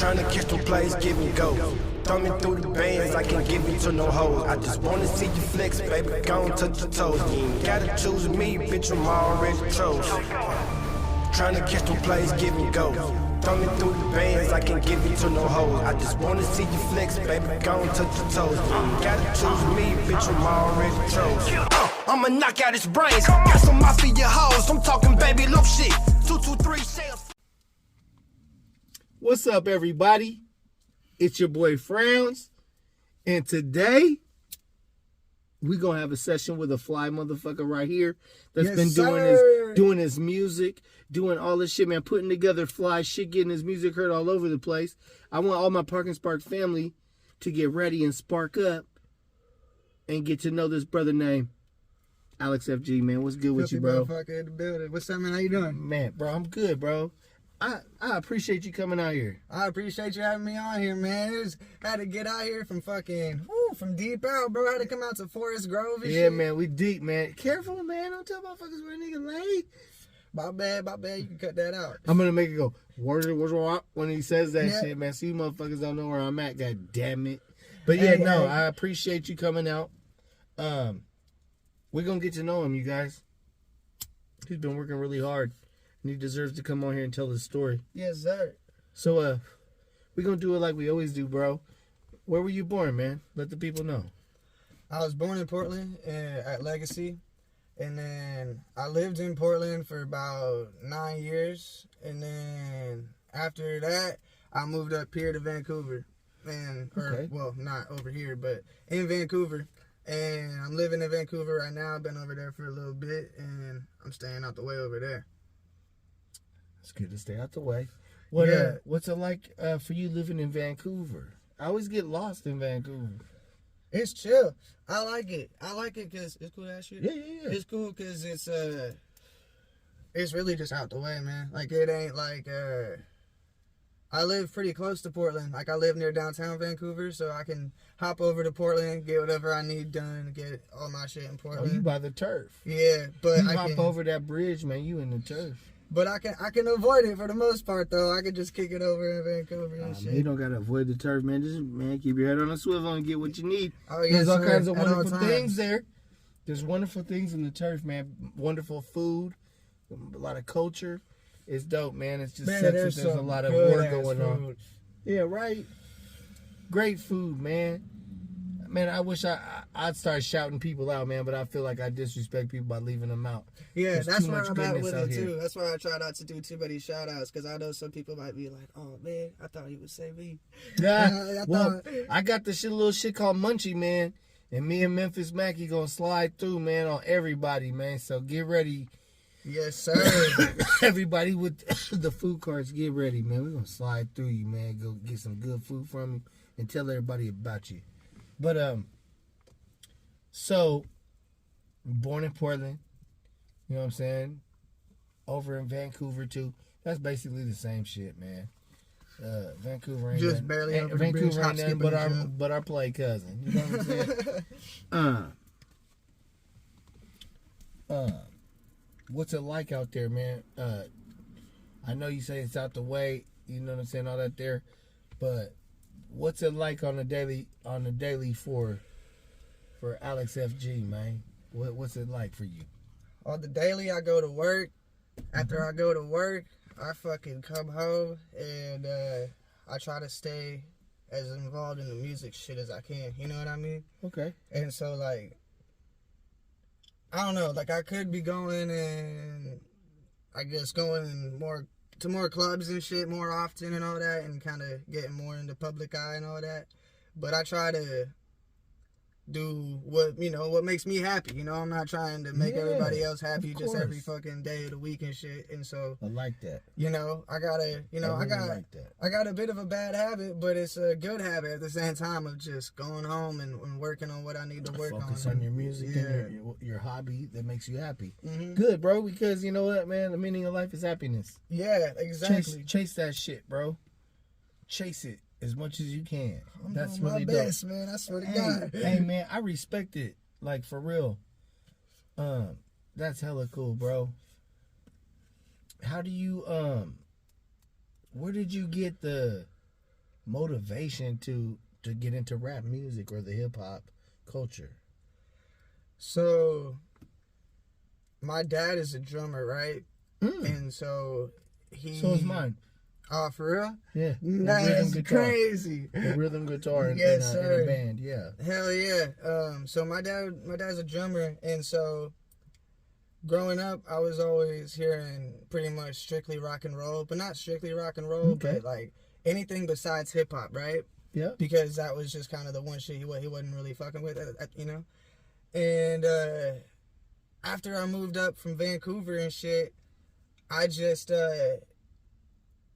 Tryna catch them plays, give and go. Thumbing through the bands, I can't give you to no hoes. I just wanna see you flex, baby, go and touch your toes. You ain't gotta choose me, bitch, I'm already chose. Tryna catch them plays, give and go. Thumbing through the bands, I can't give you to no hoes. I just wanna see you flex, baby, go and touch your toes. You ain't gotta choose me, bitch, I'm already chose. I'ma knock out his brains, got some mafia hoes, I'm talking baby low shit. 223 shells. What's up, everybody? It's your boy Frowns, and today we gonna have a session with a fly motherfucker right here that's been doing his music, doing all this shit, man, putting together fly shit, getting his music heard all over the place. I want all my ParkandSpark family to get ready and spark up and get to know this brother named Alex FG, man. What's good with you, bro? Motherfucker in the building. What's up, man? How you doing? Man, bro, I'm good, bro. I appreciate you coming out here. I appreciate you having me on here, man. Had to get out here from from deep out, bro. Had to come out to Forest Grove and shit. Yeah, man, we deep, man. Careful, man. Don't tell motherfuckers where a nigga late. My bad. You can cut that out. I'm gonna make it go, when he says that shit, man. So you motherfuckers don't know where I'm at, god damn it. But yeah, I appreciate you coming out. We're gonna get to know him, you guys. He's been working really hard. And he deserves to come on here and tell his story. Yes, sir. So, we're going to do it like we always do, bro. Where were you born, man? Let the people know. I was born in Portland at Legacy. And then I lived in Portland for about 9 years. And then after that, I moved up here to Vancouver. Well, not over here, but in Vancouver. And I'm living in Vancouver right now. I've been over there for a little bit. And I'm staying out the way over there. It's good to stay out the way. What's it like for you living in Vancouver? I always get lost in Vancouver. It's chill. I like it. Because it's cool that shit. Yeah. It's cool because it's really just out the way, man. Like, it ain't like, I live pretty close to Portland. Like, I live near downtown Vancouver, so I can hop over to Portland, get whatever I need done, get all my shit in Portland. Oh, you by the turf. Yeah, but you hop over that bridge, man. You in the turf. But I can avoid it for the most part, though. I can just kick it over in Vancouver and shit. Man, you don't gotta avoid the turf, man. Just keep your head on a swivel and get what you need. Oh, yes, There's all kinds of at wonderful things there. There's wonderful things in the turf, man. Wonderful food, a lot of culture. It's dope, man. It's just there's a lot of work going on. Yeah, right. Great food, man. Man, I wish I'd start shouting people out, man, but I feel like I disrespect people by leaving them out. Yeah, that's where I'm at with it, too. That's why I try not to do too many shout-outs, because I know some people might be like, oh, man, I thought he would say me. Yeah, I got this little shit called Munchie, man, and me and Memphis Mackie gonna slide through, man, on everybody, man, so get ready. Yes, sir. Everybody with the food carts, get ready, man. We're gonna slide through you, man, go get some good food from you and tell everybody about you. But, so, born in Portland, you know what I'm saying? Over in Vancouver, too. That's basically the same shit, man. Vancouver ain't just barely over Vancouver ain't nothing but our play cousin. You know what I'm saying? What's it like out there, man? I know you say it's out the way, you know what I'm saying, all that there, but what's it like on the daily for Alex FG, man? What's it like for you? On the daily, I go to work. After I go to work, I fucking come home and I try to stay as involved in the music shit as I can. You know what I mean? Okay. And so, like, I don't know. Like, I could be going and I guess going to more clubs and shit more often and all that, and kind of getting more in the public eye and all that. But I try to do what makes me happy. You know, I'm not trying to make everybody else happy just every fucking day of the week and shit. And so I like that. You know, I got a bit of a bad habit, but it's a good habit at the same time of just going home and working on what I need to work on. Focus on your music and your hobby that makes you happy. Mm-hmm. Good, bro, because you know what, man? The meaning of life is happiness. Yeah, exactly. Chase that shit, bro. Chase it as much as you can. That's really my best, man. I swear to God. Hey, man, I respect it. Like, for real. That's hella cool, bro. How do you, where did you get the motivation to get into rap music or the hip hop culture? So, my dad is a drummer, right? Mm. And so So is mine. Oh, for real? Yeah. That's crazy. The rhythm guitar in a band, yeah. Hell yeah. So my dad's a drummer, and so growing up, I was always hearing pretty much strictly rock and roll, but not strictly rock and roll, but like anything besides hip hop, right? Yeah. Because that was just kind of the one shit he wasn't really fucking with, you know? And after I moved up from Vancouver and shit, I just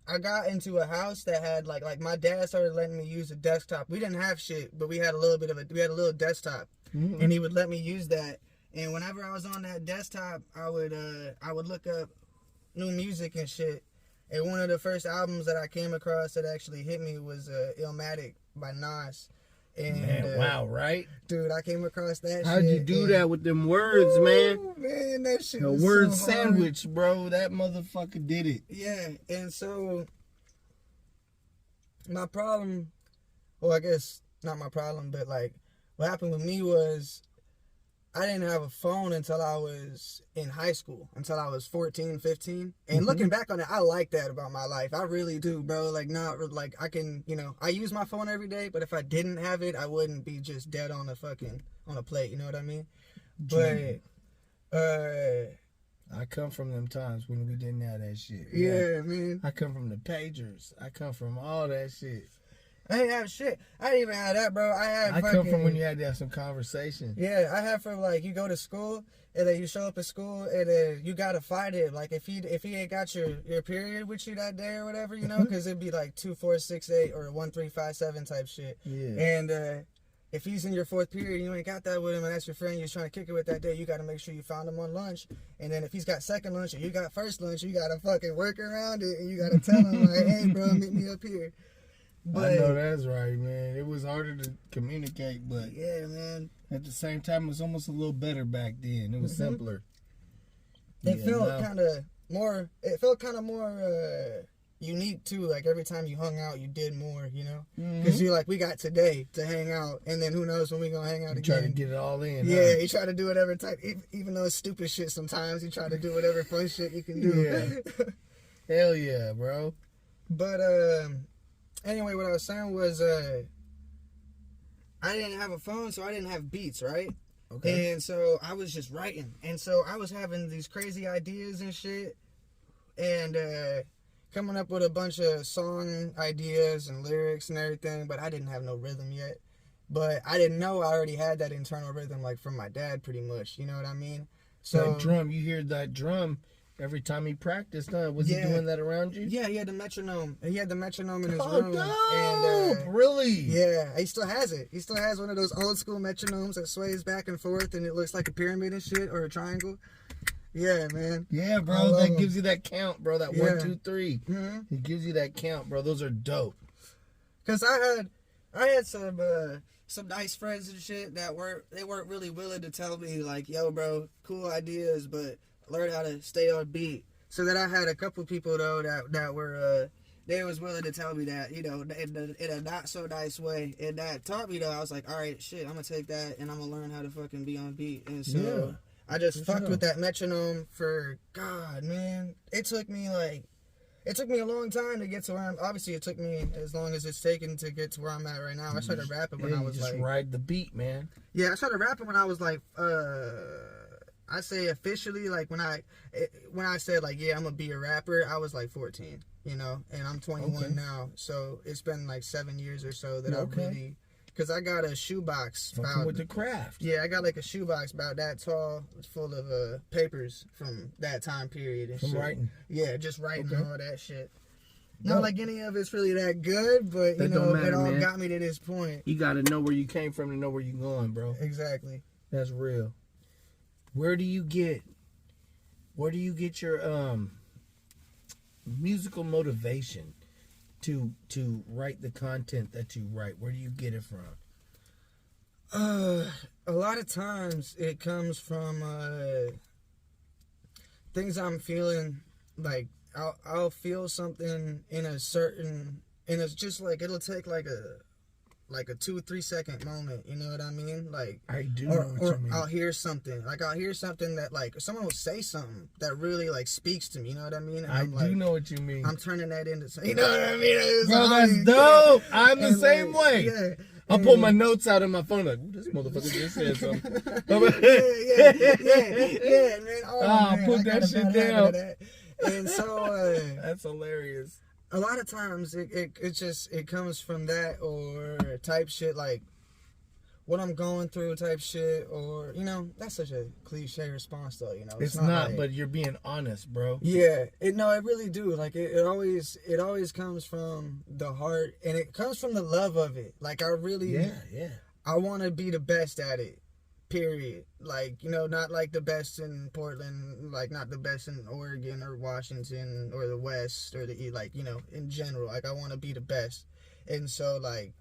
I got into a house that had like my dad started letting me use a desktop. We didn't have shit, but we had a little desktop, and he would let me use that. And whenever I was on that desktop, I would look up new music and shit. And one of the first albums that I came across that actually hit me was Illmatic by Nas. And, man, wow, right? Dude, I came across that How'd you do that with them words, man? Man, that shit the was word so sandwich, hard. bro. That motherfucker did it. Yeah, and so my problem, well, I guess not my problem, but like what happened with me was I didn't have a phone until I was in high school, until I was 14, 15. And looking back on it, I like that about my life. I really do, bro. Like, not like I can, you know, I use my phone every day, but if I didn't have it, I wouldn't be just dead on a plate. You know what I mean? But, I come from them times when we didn't have that shit. Yeah, man. I come from the pagers. I come from all that shit. I didn't have shit. I didn't even have that, bro. I come from when you had to have some conversation. Yeah, I had from like you go to school and then you show up at school and then you gotta fight it. Like if he ain't got your period with you that day or whatever, you know, because it'd be like 2, 4, 6, 8 or 1, 3, 5, 7 type shit. Yeah. And if he's in your fourth period, you ain't got that with him, and that's your friend you're trying to kick it with that day, you gotta make sure you found him on lunch. And then if he's got second lunch and you got first lunch, you gotta fucking work around it and you gotta tell him like, hey, bro, meet me up here. But, I know that's right, man. It was harder to communicate, but yeah, man. At the same time, it was almost a little better back then. It was simpler. It felt kind of more. It felt kind of more unique too. Like every time you hung out, you did more. You know, because you're like, we got today to hang out, and then who knows when we gonna hang out again. Try to get it all in. Yeah, you try to do whatever type, even though it's stupid shit. Sometimes you try to do whatever fun shit you can do. Yeah. Hell yeah, bro. But anyway, what I was saying was, I didn't have a phone, so I didn't have beats, right? Okay. And so I was just writing, and so I was having these crazy ideas and shit, and coming up with a bunch of song ideas and lyrics and everything, but I didn't have no rhythm yet. But I didn't know I already had that internal rhythm, like from my dad, pretty much. You know what I mean? So that drum, you hear that drum every time he practiced, huh? Was he doing that around you? Yeah, he had the metronome. He had the metronome in his Oh, room. dope! And, really? Yeah, he still has it. He still has one of those old school metronomes that sways back and forth and it looks like a pyramid and shit, or a triangle. Yeah, man. Yeah, bro. That gives you that count, bro. That 1, 2, 3. Mm-hmm. It gives you that count, bro. Those are dope. Cause I had some nice friends and shit that weren't really willing to tell me like, yo, bro, cool ideas, but learn how to stay on beat. So that I had a couple people though that were they was willing to tell me that, you know, in a not so nice way, and that taught me though. I was like, all right, shit, I'm gonna take that and I'm gonna learn how to fucking be on beat. And so I just fucked with that metronome for God, man. It took me a long time to get to where I'm. Obviously, it took me as long as it's taken to get to where I'm at right now. I started rapping when I was just ride the beat, man. Yeah, I started rapping when I was like, I say officially, like when I said like, yeah, I'm gonna be a rapper, I was like 14, you know, and I'm 21 now, so it's been like 7 years or so that I've really, because I got a shoebox with the craft. Yeah, I got like a shoebox about that tall, full of papers from that time period and from shit. Writing. Yeah, just writing all that shit. Not like any of it's really that good, but you know, it all got me to this point. You got to know where you came from to know where you're going, bro. Exactly. That's real. Where do you get your musical motivation to write the content that you write? Where do you get it from? A lot of times it comes from things I'm feeling. Like I'll feel something in a certain and it's just like it'll take like a 2-3 second moment, you know what I mean? Like I do know what you mean. I'll hear something that like someone will say something that really like speaks to me, you know what I mean? And I do know what you mean. I'm turning that into, you know what I mean? Bro, that's dope. I'm the same way. Yeah. I'll pull my notes out of my phone like, this motherfucker just said something. Yeah, man. Oh, man, put that shit down. And so that's hilarious. A lot of times it comes from that or type shit like what I'm going through type shit, or you know, that's such a cliche response though, you know. It's not like, but you're being honest, bro. Yeah, it really do. Like it always comes from the heart, and it comes from the love of it. Like I really I want to be the best at it. Period. Like, you know, not like the best in Portland, like not the best in Oregon or Washington or the West or the, like, you know, in general. Like I want to be the best. And so like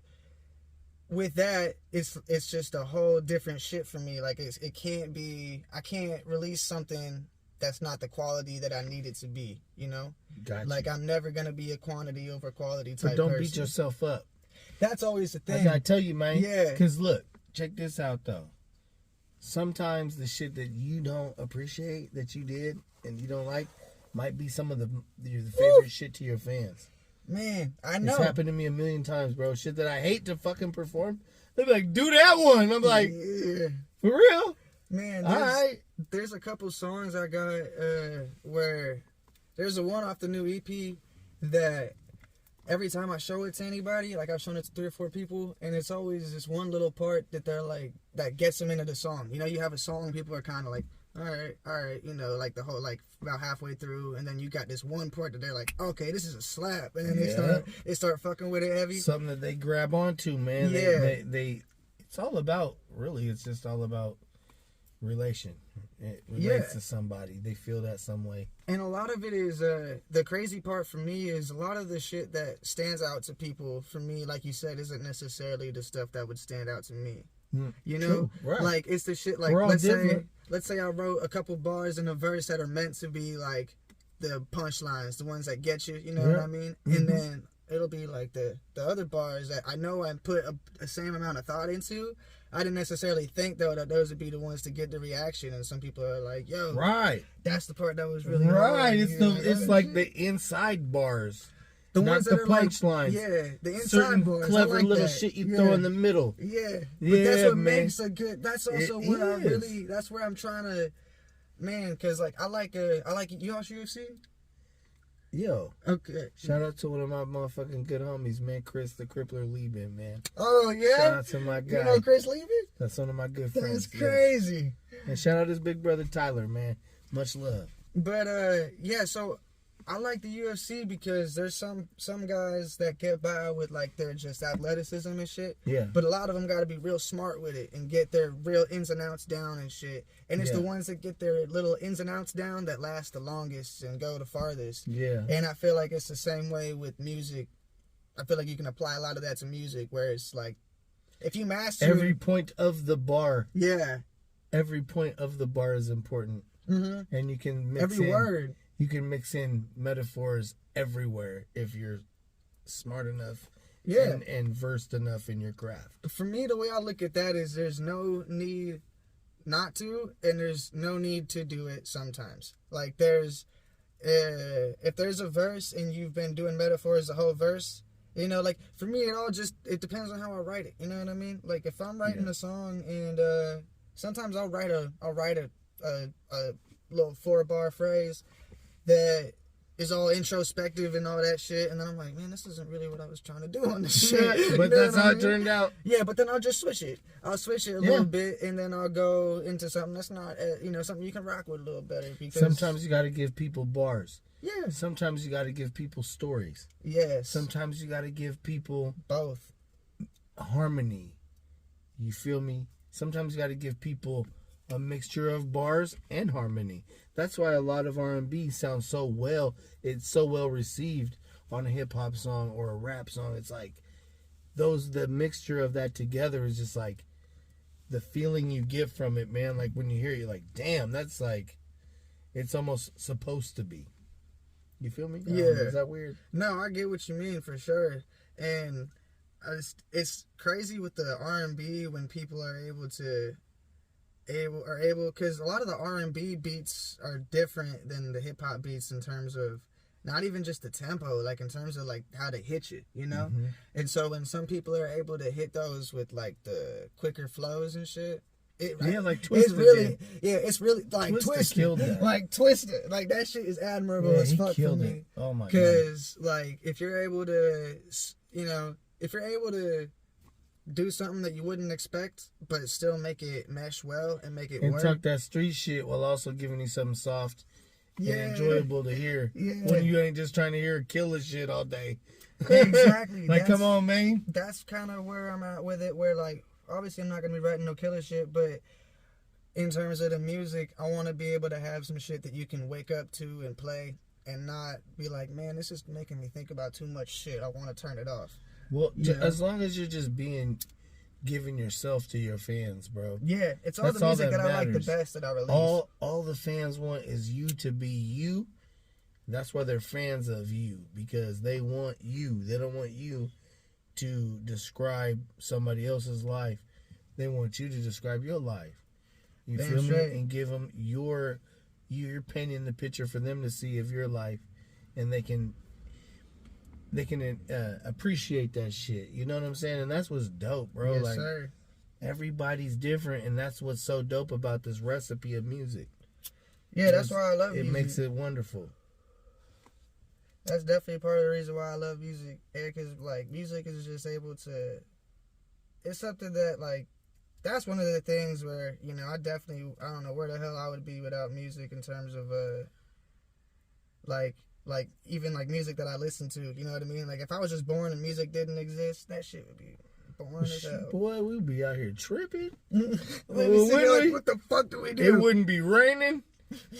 with that, it's just a whole different shit for me. Like it can't be, I can't release something that's not the quality that I need it to be, you know? Gotcha. Like I'm never going to be a quantity over quality type But don't person. beat yourself up. That's always the thing. I gotta tell you, man. Yeah. Because look, check this out though. Sometimes the shit that you don't appreciate that you did and you don't like might be some of your favorite shit to your fans. Man, I know. It's happened to me a million times, bro. Shit that I hate to fucking perform. They're like, do that one. I'm like, yeah. For real? Man, all right. There's a couple songs I got where there's a one off the new EP that every time I show it to anybody, like I've shown it to 3 or 4 people, and it's always this one little part that they're like, that gets them into the song. You know, you have a song, people are kind of like, all right, you know, like the whole, like about halfway through, and then you got this one part that they're like, okay, this is a slap, and then they start fucking with it heavy. Something that they grab onto, man. Yeah. They it's all about, really, it's just all about relation. It relates to somebody. They feel that some way. And a lot of it is, the crazy part for me is a lot of the shit that stands out to people, for me, like you said, isn't necessarily the stuff that would stand out to me. You know? True. Right. Like, it's the shit, like, let's say I wrote a couple bars in a verse that are meant to be, like, the punchlines, the ones that get you, you know what I mean? Mm-hmm. And then it'll be, like, the other bars that I know I put a same amount of thought into. I didn't necessarily think, though, that those would be the ones to get the reaction. And some people are like, yo, that's the part that was really hard. It's like the inside bars. The not ones the that are punchlines. Like, the inside certain bars. clever like little that. shit you throw in the middle. Yeah. But that's what makes a good, that's also it what I is. really, that's where I'm trying to, man, because, like, I like, you watch UFC? Yo. Okay. Shout out to one of my motherfucking good homies, man, Chris the Crippler Lieben, man. Oh, yeah? Shout out to my guy. You know Chris Lieben? That's one of my good friends. That's crazy. Yes. And shout out his big brother, Tyler, man. Much love. But, yeah, so I like the UFC because there's some guys that get by with, like, their just athleticism and shit. Yeah. But a lot of them got to be real smart with it and get their real ins and outs down and shit. And it's the ones that get their little ins and outs down that last the longest and go the farthest. Yeah. And I feel like it's the same way with music. I feel like you can apply a lot of that to music, where it's like, if you master every point of the bar. Yeah. Every point of the bar is important. Mm-hmm. And you can mix every word. You can mix in metaphors everywhere if you're smart enough and versed enough in your craft. For me, the way I look at that is there's no need not to, and there's no need to do it sometimes. Like there's, if there's a verse and you've been doing metaphors the whole verse, you know, like for me, it depends on how I write it. You know what I mean? Like if I'm writing a song and sometimes I'll write a little 4-bar phrase that is all introspective and all that shit, and then I'm like, man, this isn't really what I was trying to do on this shit. But that's how it turned out. Yeah, but then I'll just switch it. I'll switch it a little bit, and then I'll go into something that's not, something you can rock with a little better. Because sometimes you got to give people bars. Yeah. Sometimes you got to give people stories. Yes. Sometimes you got to give people both harmony. You feel me? Sometimes you got to give people a mixture of bars and harmony. That's why a lot of R&B sounds so well. It's so well received on a hip hop song or a rap song. It's like the mixture of that together is just like the feeling you get from it, man. Like when you hear it, you're like, damn, that's like, it's almost supposed to be. You feel me? Yeah. Is that weird? No, I get what you mean for sure. And it's crazy with the R&B when people are able because a lot of the R&B beats are different than the hip hop beats in terms of not even just the tempo, like in terms of like how they hit you, you know? Mm-hmm. And so when some people are able to hit those with like the quicker flows and shit, like Twisted. It's really like Twisted killed that. Like Twisted, like that shit is admirable as he fuck killed for it. me. Oh my god! Because like if you're able to, if you're able to do something that you wouldn't expect, but still make it mesh well and make it and work. talk that street shit while also giving you something soft and enjoyable to hear. Yeah. When you ain't just trying to hear killer shit all day. Exactly. Like, come on, man. That's kind of where I'm at with it. Where like, obviously, I'm not gonna be writing no killer shit, but in terms of the music, I want to be able to have some shit that you can wake up to and play, and not be like, man, this is making me think about too much shit. I want to turn it off. Well, as long as you're just giving yourself to your fans, bro. Yeah, it's all That's the music all that that I like the matters. best that I release. All the fans want is you to be you. That's why they're fans of you, because they want you. They don't want you to describe somebody else's life. They want you to describe your life. You Damn feel straight. me? And give them you're painting the picture for them to see of your life, and they can appreciate that shit. You know what I'm saying? And that's what's dope, bro. Yes, like sir. everybody's different, and that's what's so dope about this recipe of music. Yeah, that's why I love it. music. It makes it wonderful. That's definitely part of the reason why I love music. Because, like, music is just able to... It's something that, like... That's one of the things where, I don't know where the hell I would be without music in terms of, even, music that I listen to. You know what I mean? Like, if I was just born and music didn't exist, that shit would be boring as hell. Boy, we'd be out here tripping. What the fuck do we do? It wouldn't be raining.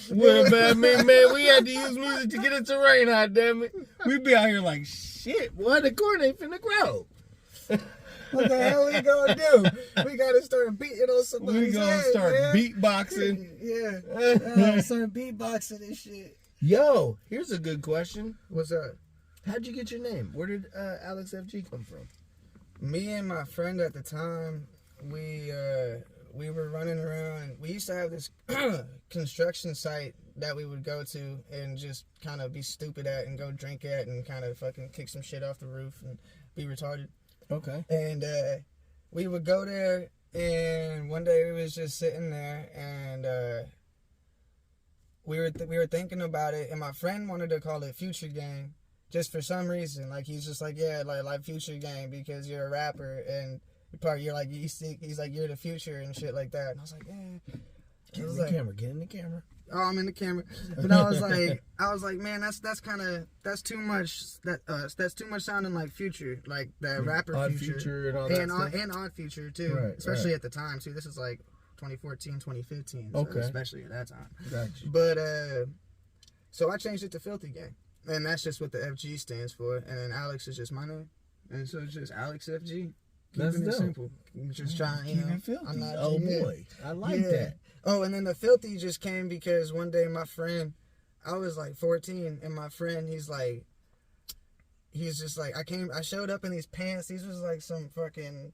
What about man? We had to use music to get it to rain, hot damn it. We'd be out here like, shit, boy, the corn ain't finna grow. What the hell we gonna do? We gotta start beating on somebody's We gonna head, start man. beatboxing. Yeah. Start beatboxing and shit. Yo, here's a good question. What's up? How'd you get your name? Where did Alex FG come from? Me and my friend at the time, we were running around. We used to have this construction site that we would go to and just kind of be stupid at and go drink at and kind of fucking kick some shit off the roof and be retarded. Okay. And we would go there, and one day we was just sitting there, and we were thinking about it, and my friend wanted to call it Future Gang, just for some reason. Like, he's just like, yeah, like Future Gang because you're a rapper, and you're like, he's like, you're the future and shit like that. And I was like, yeah. Get in the camera. Oh, I'm in the camera. But I was like, man, that's too much. That's too much sounding like Future, like that rapper Odd Future and all that stuff. and Odd Future too, right, especially right. at the time too. This is like 2014, 2015. Okay. So especially at that time. Gotcha. But so I changed it to Filthy Gang, and that's just what the FG stands for. And then Alex is just my name, and so it's just Alex FG. That's Keeping it dope. simple. Just trying, Keep it filthy. I'm not, Oh boy, I like that. Oh, and then the Filthy just came because one day my friend, I was like 14, and my friend, he's just like, I showed up in these pants. These was like some fucking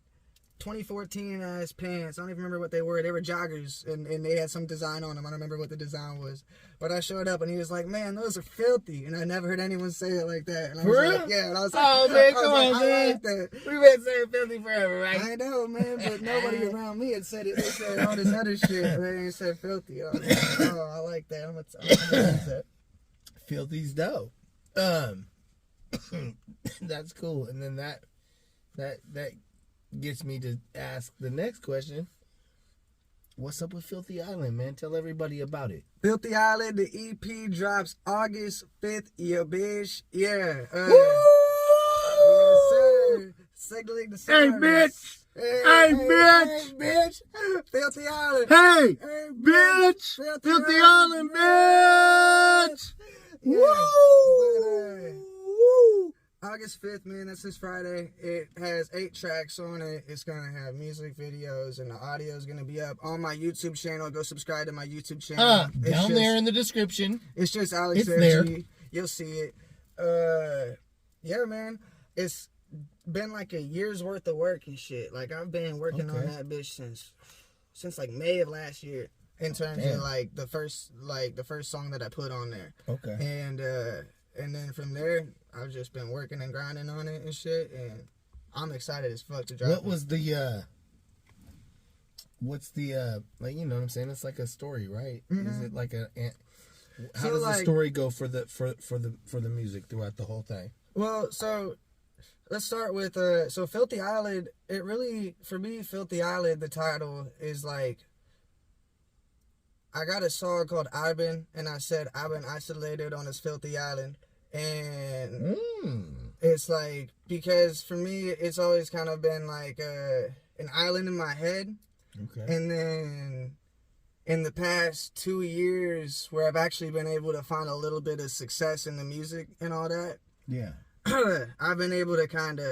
2014 ass pants. I don't even remember what they were. They were joggers, and they had some design on them. I don't remember what the design was. But I showed up, and he was like, man, those are filthy. And I never heard anyone say it like that. And I was For real? like, yeah. And I was like, oh man, come on, I man. like that. We've been saying filthy forever, right? I know, man, but nobody around me had said it. They said all this other shit, but they ain't said filthy. I was like, oh, I like that. I'm gonna use that. Filthy's dope. That's cool. And then that gets me to ask the next question. What's up with Filthy Island, man? Tell everybody about it. Filthy Island, the EP drops August 5th, yeah, bitch. Yeah. Woo! Yes, sir. Signaling the Hey, stars. bitch. Hey, bitch. Hey, bitch. Filthy Island. Hey, Hey, bitch. Filthy Island, bitch. Yeah. Woo! Woo! August 5th, man, that's this Friday. It has 8 tracks on it. It's going to have music videos, and the audio is going to be up on my YouTube channel. Go subscribe to my YouTube channel. Down there in the description. It's just Alex It's FG. there. You'll see it. Yeah, man. It's been like a year's worth of work and shit. Like, I've been working on that bitch since like May of last year. In terms of like the first song that I put on there. Okay. And then from there, I've just been working and grinding on it and shit, and I'm excited as fuck to drop. What was the what's the like, you know what I'm saying? It's like a story, right? Mm-hmm. Is it like how does the story go for the music throughout the whole thing? Well, so let's start with so Filthy Island. It really, for me, Filthy Island, the title is like, I got a song called I've Been, and I said I've been isolated on this filthy island. And it's like, because for me, it's always kind of been like an island in my head. Okay. And then in the past 2 years, where I've actually been able to find a little bit of success in the music and all that. Yeah. I've been able to kind of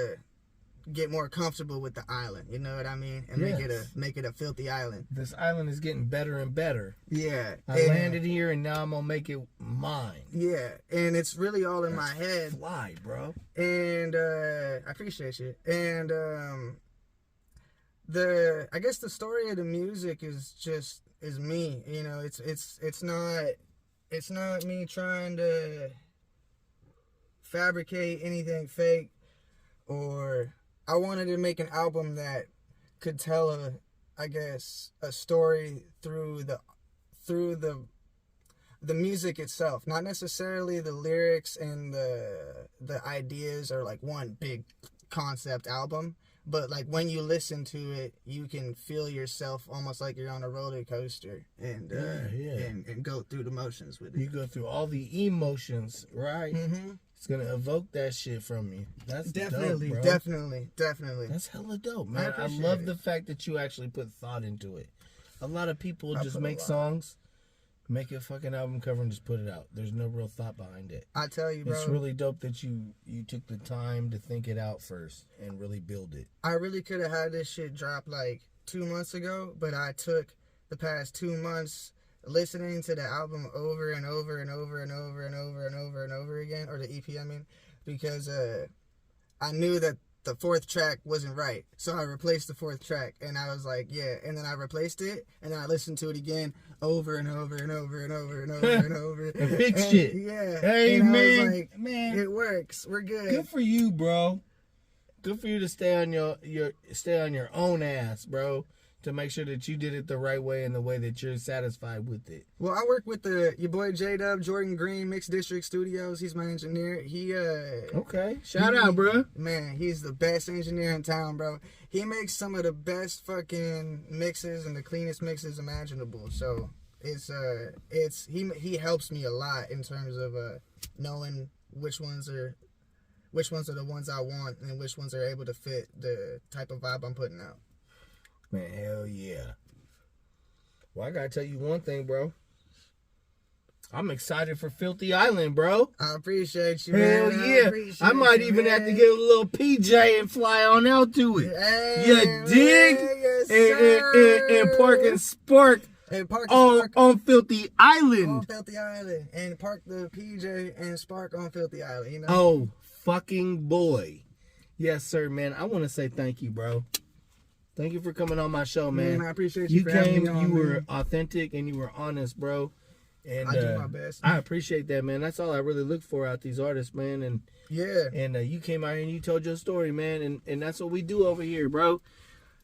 get more comfortable with the island, you know what I mean, and make it a filthy island. This island is getting better and better. Yeah, I landed here, and now I'm gonna make it mine. Yeah, and it's really all in my head. Fly, bro. And I appreciate you. And I guess the story of the music is me. You know, it's not me trying to fabricate anything fake, or I wanted to make an album that could tell a story through the music itself, not necessarily the lyrics and the ideas or like one big concept album, but like when you listen to it, you can feel yourself almost like you're on a roller coaster and and go through the motions with it. You go through all the emotions, right? Mm-hmm. It's gonna evoke that shit from you. That's definitely dope, bro. Definitely. That's hella dope, man. I love the fact that you actually put thought into it. A lot of people just make songs, make a fucking album cover, and just put it out. There's no real thought behind it. I tell you, bro. It's really dope that you took the time to think it out first and really build it. I really could have had this shit drop like 2 months ago, but I took the past 2 months listening to the album over and over and over and over and over and over and over again, or the EP, I mean, because I knew that the fourth track wasn't right, so I replaced the fourth track, and I was like, yeah, and then I replaced it, and then I listened to it again over and over and over and over and over and over and fix shit. Yeah, hey, and man, I was like, man, it works. We're good. Good for you, bro. Good for you to stay on your own ass, bro, to make sure that you did it the right way and the way that you're satisfied with it. Well, I work with your boy J-Dub, Jordan Green, Mixed District Studios. He's my engineer. Shout out, bro. Man, he's the best engineer in town, bro. He makes some of the best fucking mixes and the cleanest mixes imaginable. So he helps me a lot in terms of knowing which ones are the ones I want and which ones are able to fit the type of vibe I'm putting out. Man, hell yeah. Well, I gotta tell you one thing, bro. I'm excited for Filthy Island, bro. I appreciate you, man. Hell yeah. I might even have to get a little PJ and fly on out to it. Hey, you dig? Yes, and ParkandSpark. And ParkandSpark on Filthy Island. On Filthy Island. And park the PJ and Spark on Filthy Island, you know? Oh, fucking boy. Yes, sir, man. I want to say thank you, bro. Thank you for coming on my show, man. I appreciate you for having me on, you were authentic and you were honest, bro. And I do my best. I appreciate that, man. That's all I really look for out these artists, man. And you came out here and you told your story, man. And that's what we do over here, bro.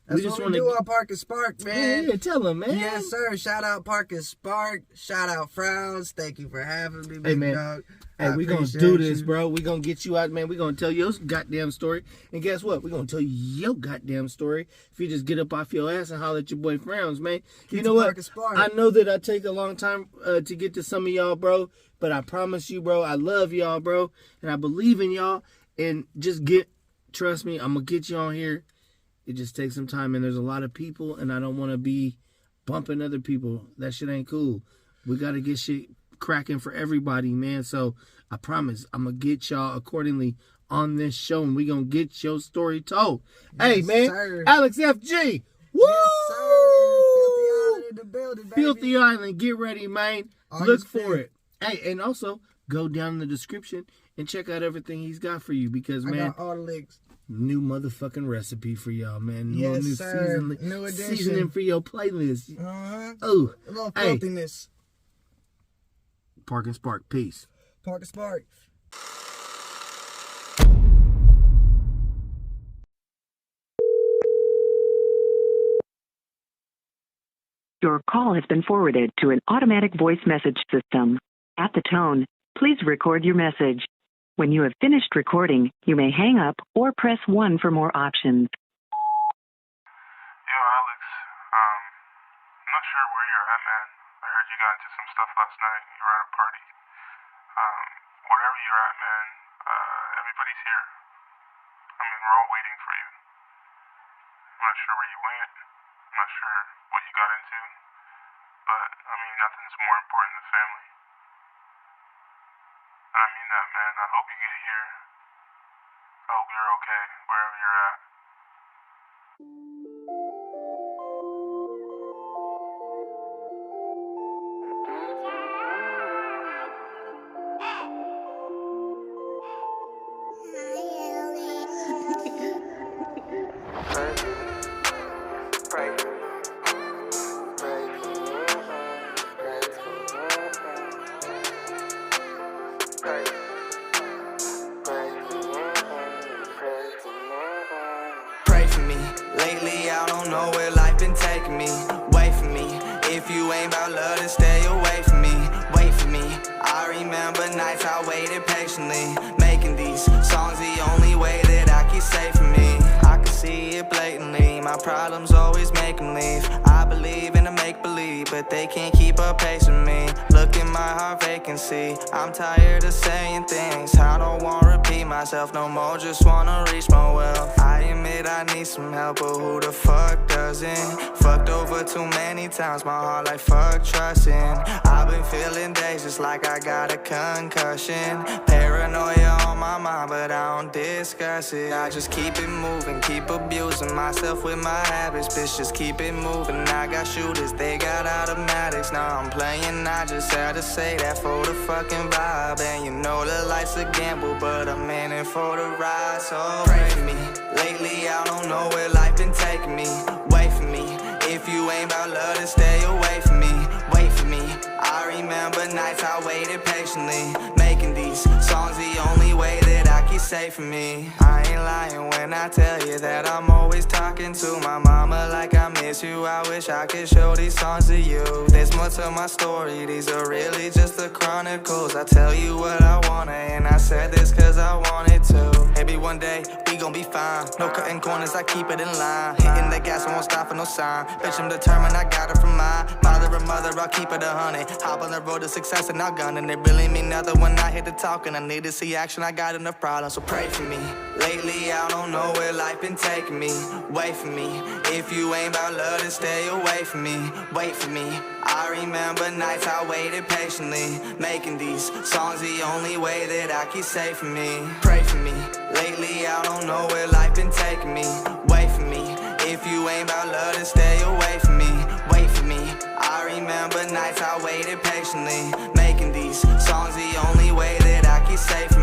That's what we do on ParkandSpark, man. Yeah, tell them, man. Yes, sir. Shout out ParkandSpark. Shout out Frowns. Thank you for having me, big dog. Hey, we're going to do this, bro. We're going to get you out, man. We're going to tell your goddamn story. And guess what? We're going to tell you your goddamn story if you just get up off your ass and holler at your boy Frowns, man. You know what? I know that I take a long time to get to some of y'all, bro. But I promise you, bro, I love y'all, bro. And I believe in y'all. And trust me, I'm going to get you on here. It just takes some time. And there's a lot of people. And I don't want to be bumping other people. That shit ain't cool. We got to get shit cracking for everybody, man. So I promise I'm gonna get y'all accordingly on this show, and we gonna get your story told. Yes, hey, man, sir. Alex FG, woo! Yes, sir. Filthy Island in the building, baby. Filthy Island, get ready, man. Look for it. Hey, and also go down in the description and check out everything he's got for you. Because, man, I got all the links. New motherfucking recipe for y'all, man. Yes, new sir. New edition. Seasoning for your playlist. Oh, a little filthiness. Park and Spark. Peace. ParkandSpark. Your call has been forwarded to an automatic voice message system. At the tone, please record your message. When you have finished recording, you may hang up or press 1 for more options. Yo, Alex, I'm not sure where you're at, man. I heard you got into some stuff last night. You were at a party. Wherever you're at, man, everybody's here. I mean, we're all waiting for you. I'm not sure where you went. I'm not sure what you got into. But, I mean, nothing's more important than family. And I mean that, man. I hope you get here. I hope you're okay, wherever you're at. Pray for me. Lately, I don't know where life been taking me. Wait for me. If you ain't about love, then stay away from me. Wait for me. I remember nights I waited patiently, making these songs the only way that I keep safe from me. I can see it blatantly. My problems always make them leave. I believe in a make-believe, but they can't keep up pace with me. Look in my heart vacancy. I'm tired of saying things. I don't wanna repeat myself no more. Just wanna reach my wealth. I admit I need some help, but who the fuck doesn't? Fucked over too many times. My heart like fuck trusting. I've been feeling days just like I got a concussion. Paranoia on my mind, but I don't discuss it. I just keep it moving, keep abusing myself with my habits. Bitch, just keep it moving. I got shooters, they got automatics. Now I'm playing, I just had to say that for the fucking vibe. And you know the life's a gamble, but I'm in it for the ride. So pray for me. Lately, I don't know where life been taking me. Wait for me. If you ain't about love, then stay away from me. Wait for me. I remember nights I waited patiently, making these songs the only way that I keep safe from me. I ain't lying when I tell you that I'm always talking to my mama like I miss you. I wish I could show these songs to you. There's more to my story, these are really just the chronicles. I tell you what I wanna, and I said this cause I wanted to. Maybe one day we gon' be fine. No cutting corners, I keep it in line. Hitting the gas, I won't stop for no sign. Bitch, I'm determined, I got it from my father and mother, I'll keep it 100. Hop on the road to success and not gunning. It really mean nothing when I hit the talking. I need to see action, I got enough problems, so pray for me. Lately, I don't know where life been taking me. Wait for me. If you ain't about love, then stay away from me. Wait for me. I remember nights I waited patiently, making these songs the only way that I keep safe from me. Pray for me. Lately, I don't know where life been taking me. Wait for me. If you ain't about love, then stay away from me. Wait for me. I remember nights I waited patiently, making these songs the only way that I keep safe.